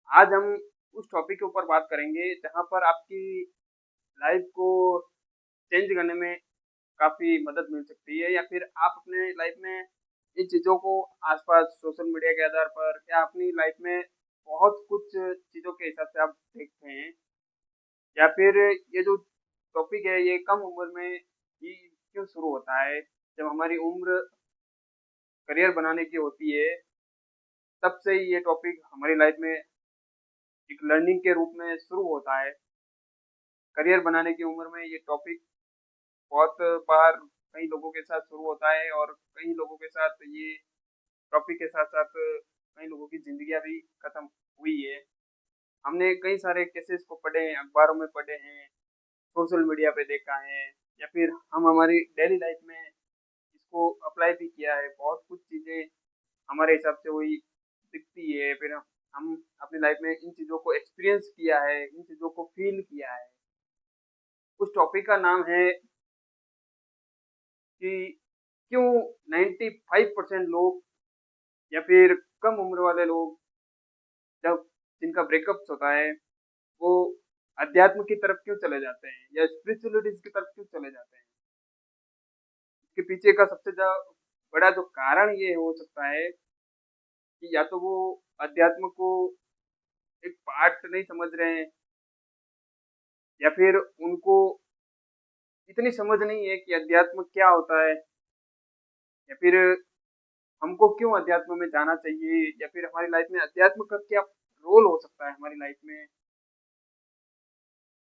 आज हम उस टॉपिक के ऊपर बात करेंगे जहाँ पर आपकी लाइफ को चेंज करने में काफ़ी मदद मिल सकती है या फिर आप अपने लाइफ में इन चीज़ों को आसपास सोशल मीडिया के आधार पर या अपनी लाइफ में बहुत कुछ चीज़ों के हिसाब से आप देखते हैं या फिर ये जो टॉपिक है ये कम उम्र में ही क्यों शुरू होता है जब हमारी उम्र करियर बनाने की होती है तब से ही ये टॉपिक हमारी लाइफ में एक लर्निंग के रूप में शुरू होता है। करियर बनाने की उम्र में ये टॉपिक बहुत बार कई लोगों के साथ शुरू होता है और कई लोगों के साथ ये टॉपिक के साथ-साथ कई लोगों की ज़िंदगियाँ भी खत्म हुई है। हमने कई सारे केसेस को पढ़े हैं, अखबारों में पढ़े हैं, सोशल मीडिया पे देखा है या फिर हम हमारी डेली लाइफ में इसको अप्लाई भी किया है। बहुत कुछ चीज़ें हमारे हिसाब से वही दिखती है, फिर हम अपनी लाइफ में इन चीज़ों को एक्सपीरियंस किया है, इन चीज़ों को फ़ील किया है। उस टॉपिक का नाम है कि क्यों 95% लोग या फिर कम उम्र वाले लोग जब जिनका ब्रेकअप्स होता है, वो अध्यात्म की तरफ क्यों चले जाते हैं या स्पिरिचुअलिटीज़ की तरफ क्यों चले जाते हैं? इसके पीछे का सबसे बड़ा जो कारण ये हो सकता है कि या तो वो अध्यात्म को एक पार्ट नहीं समझ रहे हैं या फिर उनको इतनी समझ नहीं है कि अध्यात्म क्या होता है या फिर हमको क्यों अध्यात्म में जाना चाहिए या फिर हमारी लाइफ में अध्यात्म का क्या रोल हो सकता है हमारी लाइफ में।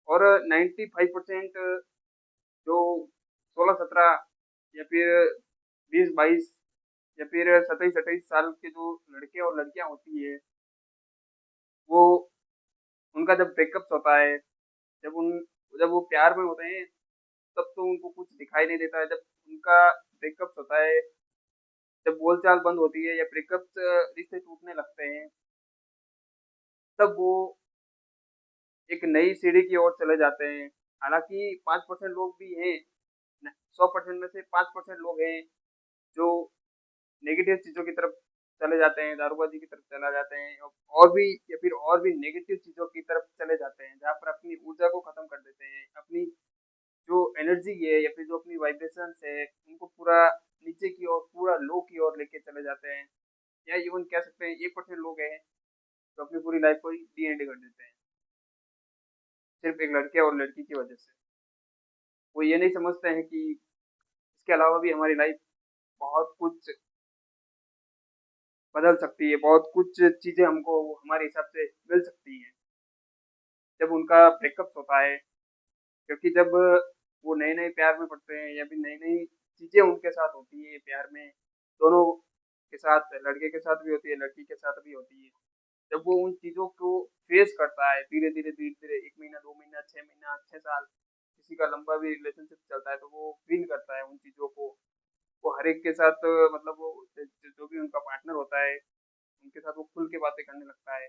और 95% जो 16-17 या फिर 20-22 या फिर 27-28 साल के जो लड़के और लड़कियां होती है वो उनका जब ब्रेकअप्स होता है, जब वो प्यार में होते हैं तब तो उनको कुछ दिखाई नहीं देता है। जब उनका ब्रेकअप्स होता है, जब बोलचाल बंद होती है या ब्रेकअप्स रिश्ते टूटने लगते हैं, तब वो एक नई सीढ़ी की ओर चले जाते हैं। हालाँकि 5% लोग भी हैं, न 100% में से 5% लोग हैं जो नेगेटिव चीज़ों की तरफ चले जाते हैं, दारूबाज़ी की तरफ चला जाते हैं और भी या फिर और भी नेगेटिव चीज़ों की तरफ चले जाते हैं, जहाँ पर अपनी ऊर्जा को ख़त्म कर देते हैं। अपनी जो एनर्जी है या फिर जो अपनी वाइब्रेशंस है, उनको पूरा नीचे की ओर, पूरा लो की ओर लेके चले जाते हैं। या इवन कह सकते हैं 1% लोग हैं, जो अपनी पूरी लाइफ़ को ही डी एंड कर देते हैं, सिर्फ़ एक लड़के और लड़की की वजह से। वो ये नहीं समझते हैं कि इसके अलावा भी हमारी लाइफ़ बहुत कुछ बदल सकती है, बहुत कुछ चीज़ें हमको हमारे हिसाब से मिल सकती हैं, जब उनका ब्रेकअप्स होता है। क्योंकि जब वो नए-नए प्यार में पड़ते हैं या फिर नई-नई चीज़ें उनके साथ होती हैं प्यार में, दोनों के साथ, लड़के के साथ भी होती है, लड़की के साथ भी होती है। जब वो उन चीज़ों को फेस करता है धीरे-धीरे, धीरे-धीरे 1 महीना, 2 महीना, 6 महीना, 6 साल, किसी का लंबा भी रिलेशनशिप चलता है, तो वो फ़ील करता है उन चीज़ों को। वो हर एक के साथ मतलब वो जो भी उनका पार्टनर होता है, उनके साथ वो खुल के बातें करने लगता है।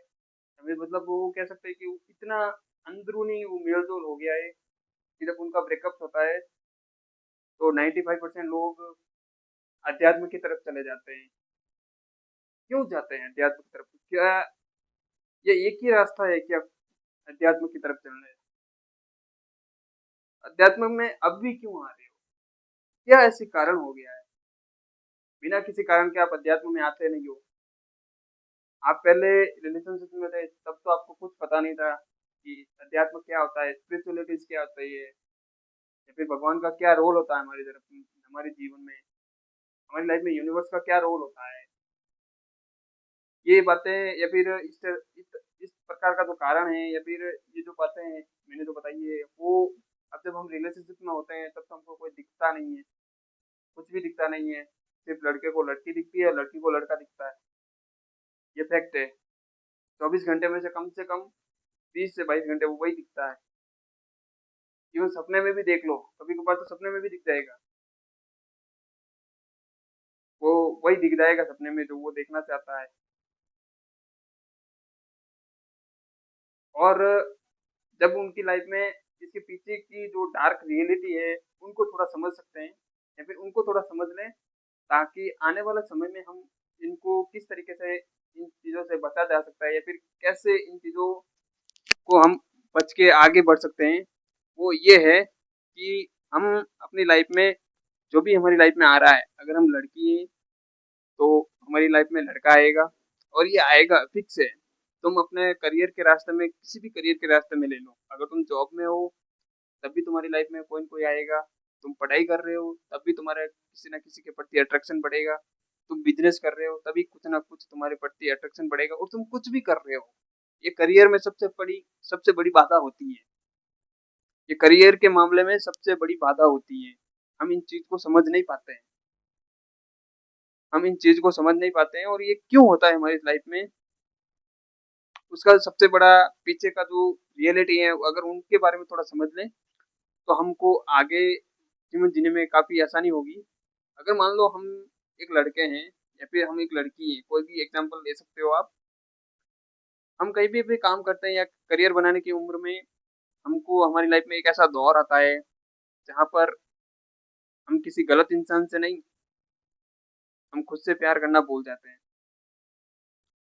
हमें मतलब वो कह सकते हैं कि वो इतना अंदरूनी वो मेल-जोल हो गया है कि जब उनका ब्रेकअप होता है, तो 95% लोग अध्यात्म की तरफ चले जाते हैं। क्यों जाते हैं अध्यात्म की तरफ? क्या ये एक ही रास्ता है क्या अध्यात्म की तरफ चलने का? अध्यात्म में अब भी क्यों आ रहे हो? क्या ऐसे कारण हो गया है? बिना किसी कारण के आप अध्यात्म में आते नहीं हो। आप पहले रिलेशनशिप में थे, तब तो आपको कुछ पता नहीं था कि अध्यात्म क्या होता है, स्पिरिचुअलिटीज़ क्या होता है ये, या फिर भगवान का क्या रोल होता है हमारी तरफ हमारे जीवन में, हमारी लाइफ में यूनिवर्स का क्या रोल होता है। ये बातें या फिर इस प्रकार का जो कारण है या फिर ये जो बातें हैं मैंने जो बताई है, वो अब जब हम रिलेशनशिप में होते हैं तब तो हमको कोई दिखता नहीं है, कुछ भी दिखता नहीं है। सिर्फ़ लड़के को लड़की दिखती है, लड़की को लड़का दिखता है। ये फैक्ट है। 24 घंटे में से कम 20 से 22 घंटे वो वही दिखता है। इवन सपने में भी देख लो, कभी-कभार तो सपने में भी दिख जाएगा। वो वही दिख जाएगा सपने में जो वो देखना चाहता है। और जब उनकी लाइफ में इसके पीछे की जो डार्क रियलिटी है, उनको थोड़ा समझ सकते हैं या फिर उनको थोड़ा समझ लें, ताकि आने वाले समय में हम इनको किस तरीके से इन चीज़ों से बचा जा सकता है या फिर कैसे इन चीज़ों को हम बच के आगे बढ़ सकते हैं, वो ये है कि हम अपनी लाइफ में जो भी हमारी लाइफ में आ रहा है, अगर हम लड़की हैं तो हमारी लाइफ में लड़का आएगा और ये आएगा फिक्स है। तुम अपने करियर के रास्ते में किसी भी करियर के रास्ते में ले लो, अगर तुम जॉब में हो तब भी तुम्हारी लाइफ में कोई न कोई आएगा, तुम पढ़ाई कर रहे हो तब भी तुम्हारा किसी न किसी के प्रति अट्रैक्शन बढ़ेगा, तुम बिज़नेस कर रहे हो तभी कुछ न कुछ तुम्हारे प्रति अट्रैक्शन बढ़ेगा और तुम कुछ भी कर रहे हो, ये करियर में सबसे बड़ी बाधा होती है। ये करियर के मामले में सबसे बड़ी बाधा होती है। हम इन चीज़ को समझ नहीं पाते हैं। हम इन चीज़ को समझ नहीं पाते हैं और ये क्यों होता है हमारी लाइफ में, उसका सबसे बड़ा पीछे का जो रियलिटी है अगर उनके बारे में थोड़ा समझ लें, तो हमको आगे जीवन जीने में काफ़ी आसानी होगी। अगर मान लो हम एक लड़के हैं या फिर हम एक लड़की हैं, कोई भी एग्ज़ाम्पल ले सकते हो आप। हम कहीं भी काम करते हैं या करियर बनाने की उम्र में हमको हमारी लाइफ में एक ऐसा दौर आता है, जहाँ पर हम किसी गलत इंसान से नहीं, हम खुद से प्यार करना भूल जाते हैं।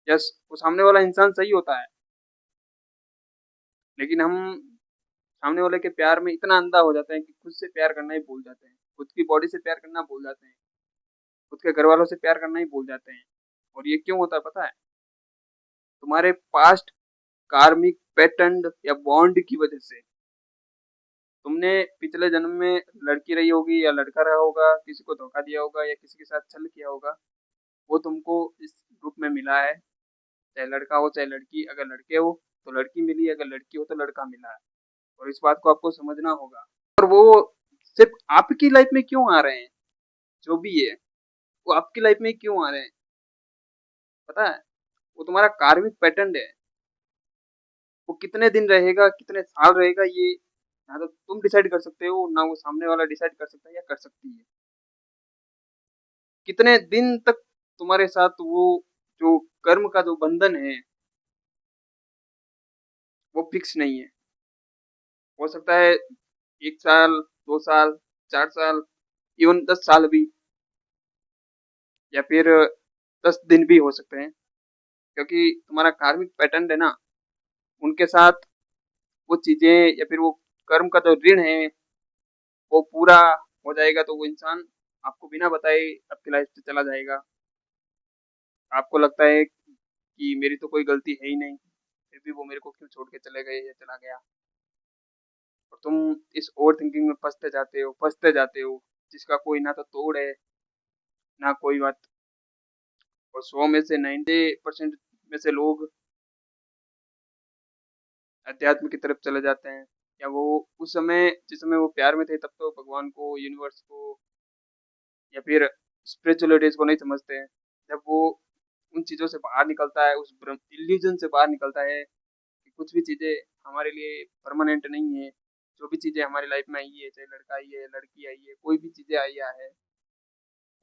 यस, वो सामने वाला इंसान सही होता है, लेकिन हम सामने वाले के प्यार में इतना अंधा हो जाते हैं कि खुद से प्यार करना ही भूल जाते हैं। खुद की बॉडी से प्यार करना भूल जाते हैं। खुद के घरवालों से प्यार करना ही भूल जाते हैं। और ये क्यों होता है पता है? तुम्हारे पास्ट कार्मिक पैटर्न या बॉन्ड की वजह से। तुमने पिछले जन्म में लड़की रही होगी या लड़का रहा होगा, किसी को धोखा दिया होगा या किसी के साथ छल किया होगा। वो तुमको इस रूप में मिला है, चाहे लड़का हो चाहे लड़की। अगर लड़के हो तो लड़की मिली, अगर लड़की हो तो लड़का मिला है। और इस बात को आपको समझना होगा। और वो सिर्फ आपकी लाइफ में क्यों आ रहे हैं, जो भी है वो आपकी लाइफ में क्यों आ रहे हैं पता है? वो तुम्हारा कार्मिक पैटर्न है। वो कितने दिन रहेगा, कितने साल रहेगा, ये ना तो तुम डिसाइड कर सकते हो, ना वो सामने वाला डिसाइड कर सकता है या कर सकती है। कितने दिन तक तुम्हारे साथ वो जो कर्म का जो बंधन है वो फिक्स नहीं है। हो सकता है 1 साल, 2 साल, 4 साल, इवन 10 साल भी, या फिर 10 दिन भी हो सकते हैं। क्योंकि तुम्हारा कार्मिक पैटर्न है ना, उनके साथ वो चीज़ें या फिर वो कर्म का जो ऋण है वो पूरा हो जाएगा तो वो इंसान आपको बिना बताए आपकी लाइफ से चला जाएगा। आपको लगता है कि मेरी तो कोई गलती है ही नहीं, फिर भी वो मेरे को क्यों छोड़ के चले गए या चला गया। और तुम इस ओवरथिंकिंग में फँसते जाते हो, जिसका कोई ना तो तोड़ है, ना कोई बात। और 100 में से 90% में से लोग अध्यात्म की तरफ चले जाते हैं, या वो उस समय जिस समय वो प्यार में थे तब तो भगवान को, यूनिवर्स को या फिर स्पिरिचुअलिटीज़ को नहीं समझते हैं। जब वो उन चीज़ों से बाहर निकलता है, उस भ्रम इल्यूज़न से बाहर निकलता है कि कुछ भी चीज़ें हमारे लिए परमानेंट नहीं है। जो भी चीज़ें हमारी लाइफ में आई है, चाहे लड़का आई है, लड़की आई है, कोई भी चीज़ें आई है,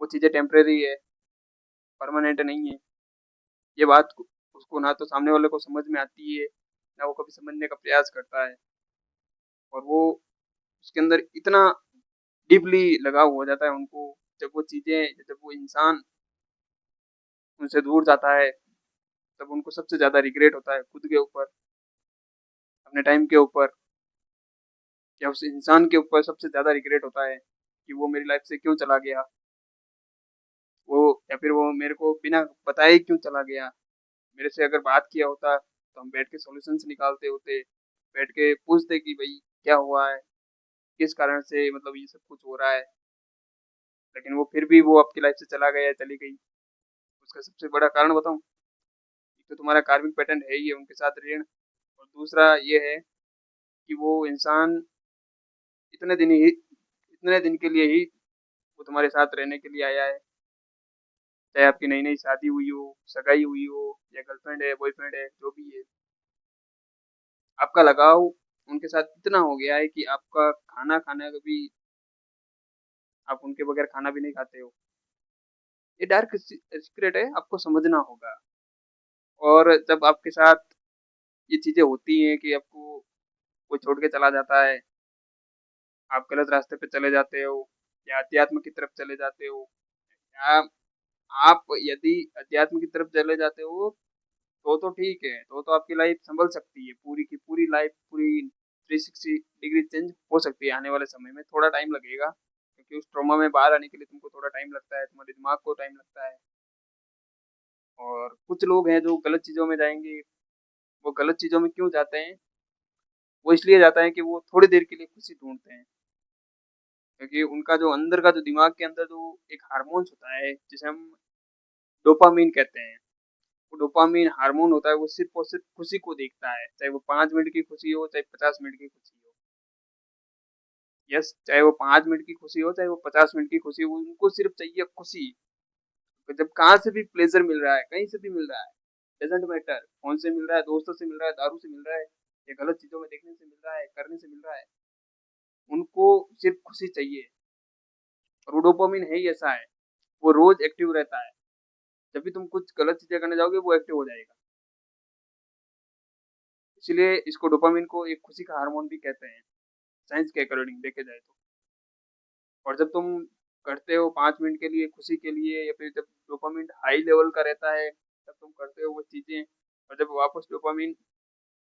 वो चीज़ें टेम्परेरी है, परमानेंट नहीं है। ये बात उसको ना तो सामने वाले को समझ में आती है, ना वो कभी समझने का प्रयास करता है। और वो उसके अंदर इतना डीपली लगाव हो जाता है उनको, जब वो चीज़ें, जब वो इंसान उनसे दूर जाता है, तब उनको सबसे ज़्यादा रिग्रेट होता है खुद के ऊपर, अपने टाइम के ऊपर, या उस इंसान के ऊपर सबसे ज़्यादा रिग्रेट होता है कि वो मेरी लाइफ से क्यों चला गया। वो या फिर वो मेरे को बिना बताए ही क्यों चला गया। मेरे से अगर बात किया होता तो हम बैठ के सॉल्यूशंस निकालते होते, बैठ के पूछते कि भई क्या हुआ है? किस कारण से मतलब ये सब कुछ हो रहा है? लेकिन वो फिर भी वो आपकी लाइफ से चला गया, चली गई। उसका सबसे बड़ा कारण बताऊँ? एक तो तुम्हारा कार्मिक पैटर्न है ही है उनके साथ ऋण, और दूसरा ये है कि वो इंसान इतने दिन के लिए ही वो तुम्हारे साथ रहने के लिए आया है। चाहे आपकी नई-नई शादी हुई हो, सगाई हुई हो, या गर्लफ्रेंड है, बॉयफ्रेंड है, जो भी है। आपका लगाव उनके साथ इतना हो गया है कि आपका खाना खाना का भी, आप उनके बगैर खाना भी नहीं खाते हो। ये डार्क सीक्रेट है, आपको समझना होगा। और जब आपके साथ ये चीज़ें होती हैं कि आपको कोई छोड़ के चला जाता है, आप गलत रास्ते पे चले जाते हो या अध्यात्म की तरफ चले जाते हो, या आप यदि अध्यात्म की तरफ चले जाते हो तो ठीक है, तो आपकी लाइफ संभल सकती है, पूरी की पूरी लाइफ पूरी 360 डिग्री चेंज हो सकती है आने वाले समय में। थोड़ा टाइम लगेगा क्योंकि उस ट्रॉमा में बाहर आने के लिए तुमको थोड़ा टाइम लगता है, तुम्हारे दिमाग को टाइम लगता है। और कुछ लोग हैं जो गलत चीज़ों में जाएँगे, वो गलत चीज़ों में क्यों जाते हैं? वो इसलिए जाता है कि वो थोड़ी देर के लिए खुशी ढूँढते हैं, क्योंकि उनका जो अंदर का जो दिमाग के अंदर जो एक हार्मोन्स होता है, जिसे हम डोपामाइन कहते हैं। वो डोपामाइन हार्मोन होता है, वो सिर्फ़ और सिर्फ़ खुशी को देखता है, चाहे वो 5 मिनट की खुशी हो, चाहे 50 मिनट की खुशी हो। यस, चाहे वो 5 मिनट की खुशी हो, चाहे वो 50 मिनट की खुशी हो, उनको सिर्फ़ चाहिए खुशी। तो जब कहाँ से भी प्लेज़र मिल रहा है, कहीं से भी मिल रहा है, डज़न्ट मैटर, फ़ोन से मिल रहा है, दोस्तों से मिल रहा है, दारू से मिल रहा है, या गलत चीज़ों में देखने से मिल रहा है, करने से मिल रहा है, उनको सिर्फ़ खुशी चाहिए। और वो डोपामाइन है ही ऐसा है, वो रोज़ एक्टिव रहता है। जब भी तुम कुछ गलत चीज़ें करने जाओगे, वो एक्टिव हो जाएगा। इसीलिए इसको डोपामाइन को एक खुशी का हार्मोन भी कहते हैं, साइंस के अकॉर्डिंग देखे जाए तो। और जब तुम करते हो 5 मिनट के लिए खुशी के लिए, या फिर जब डोपामाइन हाई लेवल का रहता है, तब तुम करते हो वो चीज़ें, और जब वापस डोपामाइन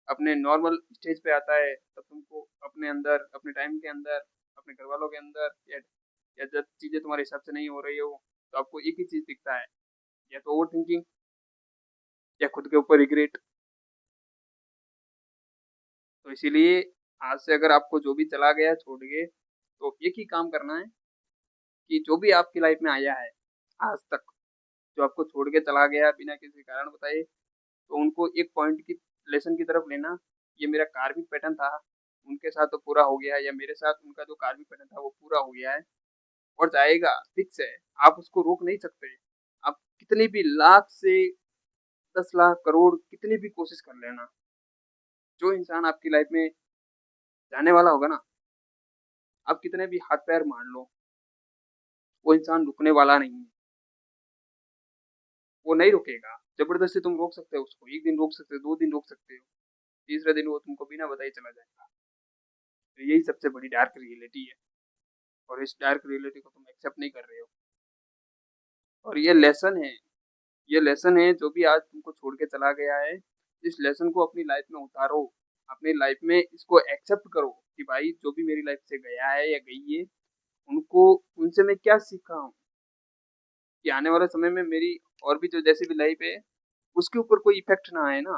अपने नॉर्मल स्टेज पे आता है, तब तुमको अपने अंदर, अपने टाइम के अंदर, अपने घरवालों के अंदर, या जब चीज़ें तुम्हारे हिसाब से नहीं हो रही हो, तो आपको एक ही चीज़ दिखता है, या तो ओवर थिंकिंग, या खुद के ऊपर रिग्रेट। तो इसीलिए आज से अगर आपको जो भी चला गया छोड़ के, तो एक ही काम करना है कि जो भी आपकी लाइफ में आया है आज तक, जो आपको छोड़ के चला गया बिना किसी कारण बताए, तो उनको एक पॉइंट की लेसन की तरफ लेना। ये मेरा कार्मिक पैटर्न था, उनके साथ तो पूरा हो गया, या मेरे साथ उनका जो कार्मिक पैटर्न था वो पूरा हो गया है, और जाएगा, फिक्स है। आप उसको रोक नहीं सकते। आप कितनी भी लाख से 10 लाख करोड़ कितनी भी कोशिश कर लेना, जो इंसान आपकी लाइफ में जाने वाला होगा ना, आप कितने भी हाथ पैर मार लो, वो इंसान रुकने वाला नहीं है। वो नहीं रुकेगा। जबरदस्ती तुम रोक सकते हो उसको, एक दिन रोक सकते हो, 2 दिन रोक सकते हो, तीसरे दिन वो तुमको बिना बताए चला जाएगा। तो यही सबसे बड़ी डार्क रियलिटी है, और इस डार्क रियलिटी को तुम एक्सेप्ट नहीं कर रहे हो। और ये लेसन है जो भी आज तुमको छोड़ के चला गया है, इस लेसन को अपनी लाइफ में उतारो, अपनी लाइफ में इसको एक्सेप्ट करो कि भाई जो भी मेरी लाइफ से गया है या गई है, उनको, उनसे मैं क्या सीखा हूँ, कि आने वाले समय में मेरी और भी जो जैसी भी लाइफ है, उसके ऊपर कोई इफेक्ट ना आए ना।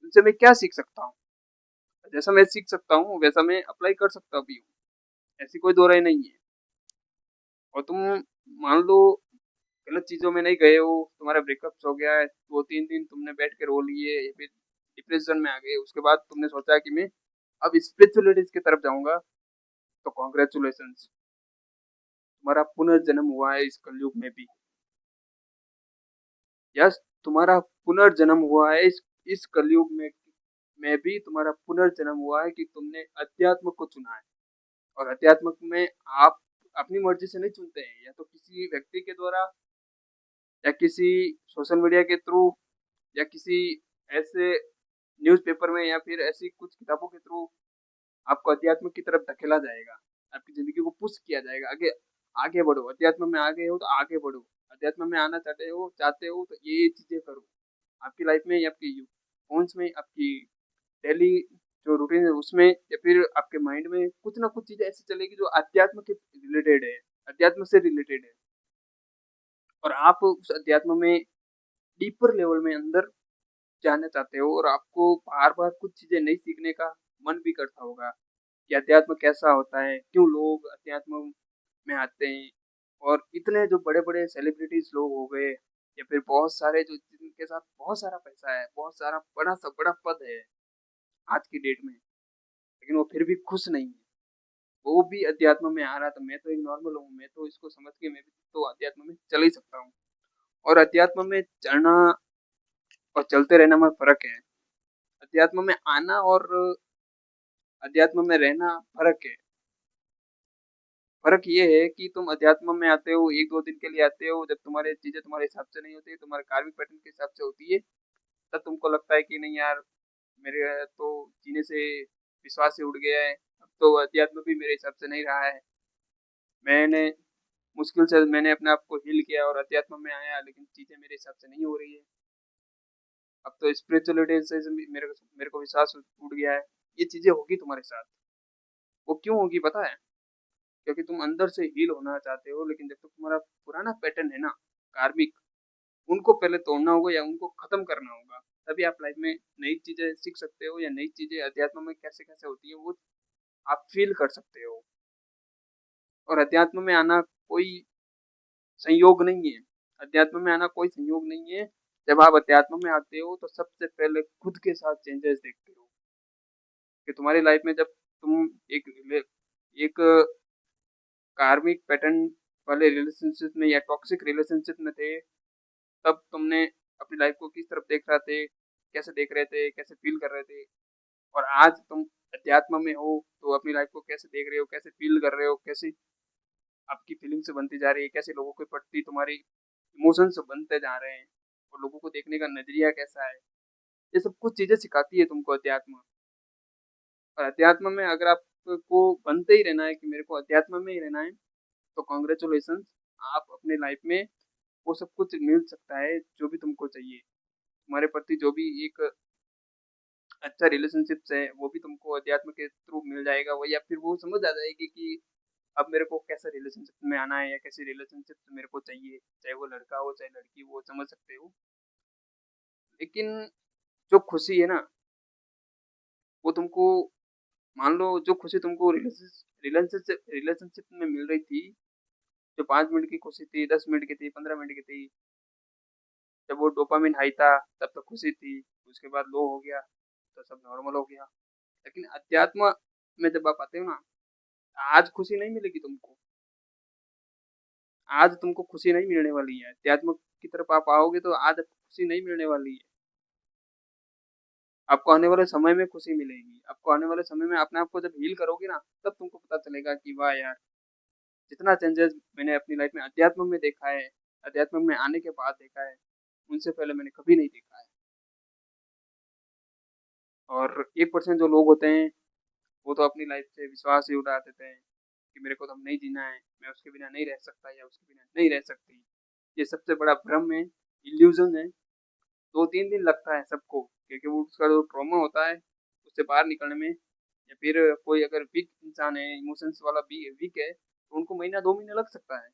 उनसे मैं क्या सीख सकता हूँ? जैसा मैं सीख सकता हूँ वैसा मैं अप्लाई कर सकता भी हूँ, ऐसी कोई दो राय नहीं है। और तुम मान लो गलत चीज़ों में नहीं गए हो, तुम्हारा ब्रेकअप्स हो गया है, 2-3 दिन तुमने बैठ के रो लिए, या फिर डिप्रेशन में आ गए, उसके बाद तुमने सोचा कि मैं अब स्पिरिचुअलिटीज़ की तरफ जाऊँगा, तो कांग्रेचुलेशंस, तुम्हारा पुनर्जन्म हुआ है इस कलयुग में भी। यस, तुम्हारा पुनर्जन्म हुआ है इस कलयुग में भी तुम्हारा पुनर्जन्म हुआ है, कि तुमने अध्यात्म को चुना है। और अध्यात्म में आप अपनी मर्जी से नहीं चुनते हैं, या तो किसी व्यक्ति के द्वारा, या किसी सोशल मीडिया के थ्रू, या किसी ऐसे न्यूज़पेपर में, या फिर ऐसी कुछ किताबों के थ्रू आपको अध्यात्म की तरफ धकेला जाएगा। आपकी ज़िंदगी को पुश किया जाएगा, आगे आगे बढ़ो, अध्यात्म में आ गए हो तो आगे बढ़ो, अध्यात्म में आना चाहते हो तो ये चीज़ें करो। आपकी लाइफ में, या आपके फ़ोन्स में, आपकी डेली जो रूटीन है उसमें, या फिर आपके माइंड में कुछ ना कुछ चीज़ें ऐसी चलेगी जो अध्यात्म के रिलेटेड है, अध्यात्म से रिलेटेड है। और आप उस अध्यात्म में डीपर लेवल में अंदर जानना चाहते हो, और आपको बार-बार कुछ चीज़ें नई सीखने का मन भी करता होगा, कि अध्यात्म कैसा होता है, क्यों लोग अध्यात्म में आते हैं। और इतने जो बड़े-बड़े सेलिब्रिटीज़ लोग हो गए, या फिर बहुत सारे जो जिनके साथ बहुत सारा पैसा है, बहुत सारा बड़ा सा बड़ा पद है आज की डेट में, लेकिन वो फिर भी खुश नहीं है। वो भी अध्यात्म में आ रहा, तो मैं तो एक नॉर्मल हूँ, मैं तो इसको समझ के मैं भी तो अध्यात्म में चल ही सकता हूँ। और अध्यात्म में चलना और चलते रहना में फ़र्क है। अध्यात्म में आना और अध्यात्म में रहना फ़र्क है। फ़र्क ये है कि तुम अध्यात्म में आते हो, 1-2 दिन के लिए आते हो, जब तुम्हारी चीज़ें तुम्हारे हिसाब से नहीं होती, तुम्हारे कार्मिक पैटर्न के हिसाब से होती है, तब तुमको लगता है कि नहीं यार, मेरे तो जीने से विश्वास ही उड़ गया है, अब तो अध्यात्म भी मेरे हिसाब से नहीं रहा है। मैंने मुश्किल से मैंने अपने आप को हील किया और अध्यात्म में आया, लेकिन चीज़ें मेरे हिसाब से नहीं हो रही है। अब तो स्पिरिचुअलिटी से मेरे को विश्वास टूट गया है। ये चीज़ें होगी तुम्हारे साथ। वो क्यों होगी पता है? क्योंकि तुम अंदर से हील होना चाहते हो, लेकिन जब तक तुम्हारा पुराना पैटर्न है ना, कार्मिक, उनको पहले तोड़ना होगा या उनको खत्म करना होगा। तभी आप लाइफ में नई चीजें सीख सकते हो, या नई चीजें अध्यात्म में कैसे कैसे होती है वो आप फील कर सकते हो। और अध्यात्म में आना कोई संयोग नहीं है। अध्यात्म में आना कोई संयोग नहीं है। जब आप अध्यात्म में आते हो तो सबसे पहले खुद के साथ चेंजेस देखते हो कि तुम्हारी लाइफ में जब तुम एक कार्मिक पैटर्न वाले रिलेशनशिप में या टॉक्सिक रिलेशनशिप में थे, तब तुमने अपनी लाइफ को किस तरफ देख रहे थे, कैसे देख रहे थे, कैसे फील कर रहे थे। और आज तुम अध्यात्म में हो तो अपनी लाइफ को कैसे देख रहे हो, कैसे फील कर रहे हो, कैसे आपकी फीलिंग्स बनती जा रही है, कैसे लोगों के प्रति तुम्हारी इमोशंस बनते जा रहे हैं, और लोगों को देखने का नजरिया कैसा है। ये सब कुछ चीजें सिखाती है तुमको अध्यात्म। और अध्यात्म में अगर आपको बनते ही रहना है कि मेरे को अध्यात्म में ही रहना है, तो कॉन्ग्रेचुलेशन, आप अपने लाइफ में वो सब कुछ मिल सकता है जो भी तुमको चाहिए। तुम्हारे प्रति जो भी एक अच्छा रिलेशनशिप्स है वो भी तुमको अध्यात्म के थ्रू मिल जाएगा। वो या फिर वो समझ आ जाएगी कि अब मेरे को कैसा रिलेशनशिप में आना है या कैसी रिलेशनशिप मेरे को चाहिए, चाहे वो लड़का हो चाहे लड़की, वो समझ सकते हो। लेकिन जो खुशी है ना, वो तुमको, मान लो जो खुशी तुमको रिलेशनशिप रिलेशनशिप में मिल रही थी, जो 5 मिनट की खुशी थी, 10 मिनट की थी, 15 मिनट की थी, जब वो डोपामिन हाई था तब तो खुशी थी, उसके बाद लो हो गया तो सब नॉर्मल हो गया। लेकिन अध्यात्म में जब आप आते हो ना, आज खुशी नहीं मिलेगी तुमको। आज तुमको खुशी नहीं मिलने वाली है। अध्यात्म की तरफ आप आओगे तो आज आपको खुशी नहीं मिलने वाली है। आपको आने वाले समय में खुशी मिलेगी। आपको आने वाले समय में अपने आप को जब हील करोगे ना, तब तुमको पता चलेगा कि वाह यार, जितना चेंजेस मैंने अपनी लाइफ में अध्यात्म में देखा है, अध्यात्म में आने के बाद देखा है, उनसे पहले मैंने कभी नहीं देखा है। और 1% जो लोग होते हैं, वो तो अपनी लाइफ से विश्वास ही उड़ा देते हैं कि मेरे को तो अब नहीं जीना है, मैं उसके बिना नहीं रह सकता या उसके बिना नहीं रह सकती। ये सबसे बड़ा भ्रम है, इल्यूजन है। 2-3 दिन लगता है सबको, क्योंकि वो उसका जो ट्रॉमा होता है उससे बाहर निकलने में। या फिर कोई अगर वीक इंसान है, इमोशंस वाला वीक है, तो उनको महीना 2 महीने लग सकता है।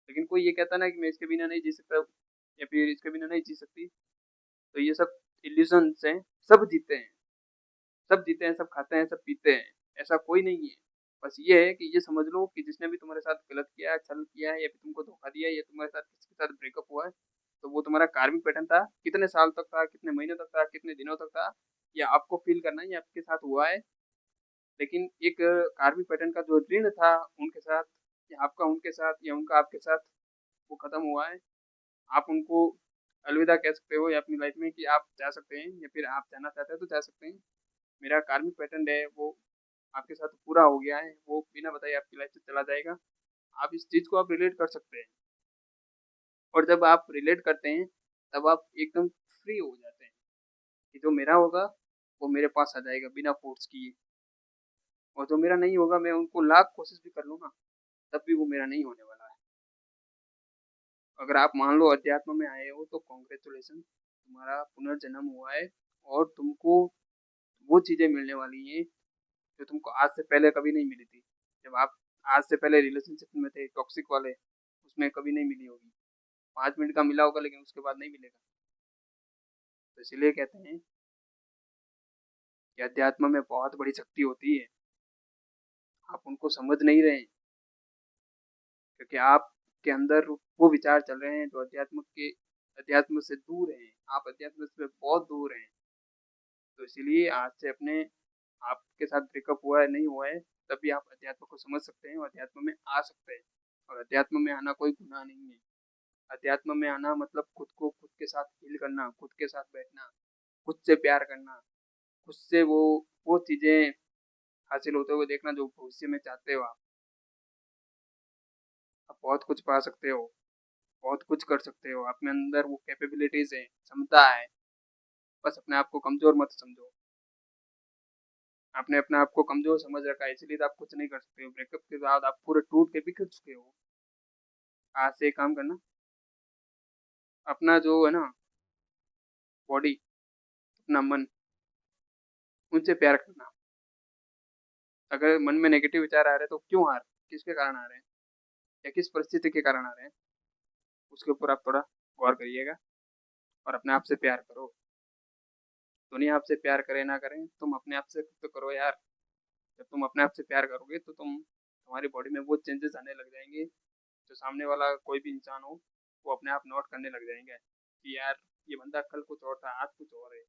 लेकिन कोई ये कहता ना कि मैं इसके बिना नहीं जी सकता या फिर इसके बिना नहीं जी सकती, तो ये सब इल्यूजन्स हैं। सब जीते हैं, सब जीते हैं, सब खाते हैं, सब पीते हैं, ऐसा कोई नहीं है। बस ये है कि ये समझ लो कि जिसने भी तुम्हारे साथ गलत किया है, छल किया है, या फिर तुमको धोखा दिया है, या तुम्हारे साथ किसी के साथ ब्रेकअप हुआ है, तो वो तुम्हारा कार्मिक पैटर्न था। कितने साल तक था, कितने महीने तक था, कितने दिनों तक था, या आपको फील करना है, या आपके साथ हुआ है। लेकिन एक कार्मिक पैटर्न का जो ऋण था उनके साथ, या आपका उनके साथ, या उनका आपके साथ, वो खत्म हुआ है। आप उनको अलविदा कह सकते हो या अपनी लाइफ में कि आप जा सकते हैं, या फिर आप जाना चाहते हैं तो जा सकते हैं। मेरा कार्मिक पैटर्न है वो आपके साथ पूरा हो गया है, वो बिना बताए आपकी लाइफ से चला जाएगा। आप इस चीज़ को आप रिलेट कर सकते हैं। और जब आप रिलेट करते हैं, तब आप एकदम फ्री हो जाते हैं कि जो मेरा होगा वो मेरे पास आ जाएगा बिना फोर्स किए, और जो मेरा नहीं होगा मैं उनको लाख कोशिश भी कर लूँ ना, तब भी वो मेरा नहीं होने वाला है। अगर आप मान लो अध्यात्म में आए हो तो कॉन्ग्रेचुलेशन, तुम्हारा पुनर्जन्म हुआ है। और तुमको वो चीज़ें मिलने वाली हैं जो तुमको आज से पहले कभी नहीं मिली थी। जब आप आज से पहले रिलेशनशिप में थे टॉक्सिक वाले, उसमें कभी नहीं मिली होगी। 5 मिनट का मिला होगा, लेकिन उसके बाद नहीं मिलेगा। तो इसीलिए कहते हैं कि अध्यात्म में बहुत बड़ी शक्ति होती है। आप उनको समझ नहीं रहे हैं, क्योंकि आपके अंदर वो विचार चल रहे हैं जो अध्यात्म से दूर हैं। आप अध्यात्म से बहुत दूर हैं। तो इसीलिए आज से अपने आपके साथ ब्रेकअप हुआ है नहीं हुआ है, तभी आप अध्यात्म को समझ सकते हैं और अध्यात्म में आ सकते हैं। और अध्यात्म में आना कोई गुनाह नहीं है। अध्यात्म में आना मतलब खुद को खुद के साथ हील करना, खुद के साथ बैठना, खुद से प्यार करना, खुद से वो चीज़ें हासिल होते हुए देखना जो भविष्य में चाहते हो आप बहुत कुछ पा सकते हो, बहुत कुछ कर सकते हो। आप में अंदर वो कैपेबिलिटीज़ है, क्षमता है। बस अपने आप को कमज़ोर मत समझो। आपने अपने आप को कमज़ोर समझ रखा है, इसीलिए तो आप कुछ नहीं कर सकते हो। ब्रेकअप के बाद आप पूरे टूट के बिखर चुके हो। आज से एक काम करना, अपना जो है ना बॉडी, अपना मन, उनसे प्यार करना। अगर मन में नेगेटिव विचार आ रहे हैं तो क्यों आ रहे हैं, किसके कारण आ रहे हैं, या किस परिस्थिति के कारण आ रहे हैं, उसके ऊपर आप थोड़ा गौर करिएगा और अपने आप से प्यार करो। दुनिया आपसे प्यार करे ना करे, तुम अपने आप से तो करो यार। जब तुम अपने आप से प्यार करोगे तो तुम्हारी बॉडी में वो चेंजेस आने लग जाएंगे, जो सामने वाला कोई भी इंसान हो वो अपने आप नोट करने लग जाएंगे कि यार ये बंदा कल कुछ और था, आज कुछ और है,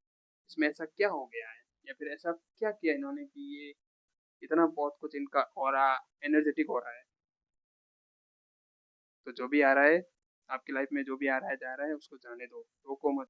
इसमें ऐसा क्या हो गया है, या फिर ऐसा क्या किया इन्होंने कि ये इतना बहुत कुछ इनका ऑरा एनर्जेटिक हो रहा है। तो जो भी आ रहा है आपकी लाइफ में, जो भी आ रहा है जा रहा है, उसको जाने दो, रोको मत।